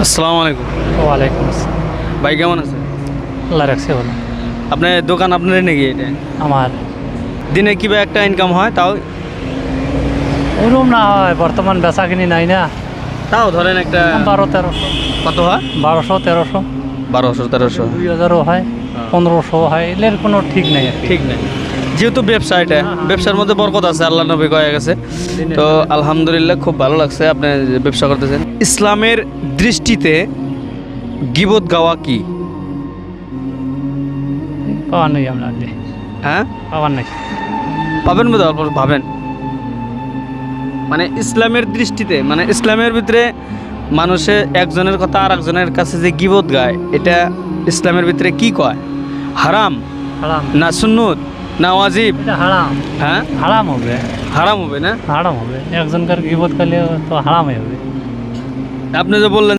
আসসালামু আলাইকুম। ওয়ালাইকুম আসসালাম। ভাই কেমন আছেন? আল্লাহ রাখছে ভালো। আপনার দোকান আপনার নাকি এটা? আমার দিনে কিভাবে একটা ইনকাম হয় তাও? ওরম না হয়, বর্তমান বেচা কিনি নাই না। তাও ধরেন একটা 1200-1300, কত হয়? 1200-1300, 1200-1300। 2000ও হয়, 1500 হয়, এর কোনো ঠিক নেই আর কি। ঠিক নেই, যেহেতু ব্যবসা এটা, ব্যবসার মধ্যে বরকত আছে, আল্লাহ নবী কয়ে গেছে। তো আলহামদুলিল্লাহ খুব ভালো লাগছে আপনি যে ব্যবসা করতেছেন। ইসলামের দৃষ্টিতে গীবত গাওয়া কি? পাওয়ার নেই আপনার, হ্যাঁ, পাওয়ার নেই। পাবেন বোধ হয়, অল্প ভাবেন। মানে ইসলামের দৃষ্টিতে, মানে ইসলামের ভিতরে মানুষে একজনের কথা আর একজনের কাছে যে গীবত গায়, এটা ইসলামের ভিতরে কি কয়? হারাম হারাম, না সুন্নত না ওয়াজিব? এটা হারাম। হ্যাঁ, হারাম হবে, হারাম হবে না? হারাম হবে। একজনকার গিবত করলে তো হারামই হবে। আপনি যে বললেন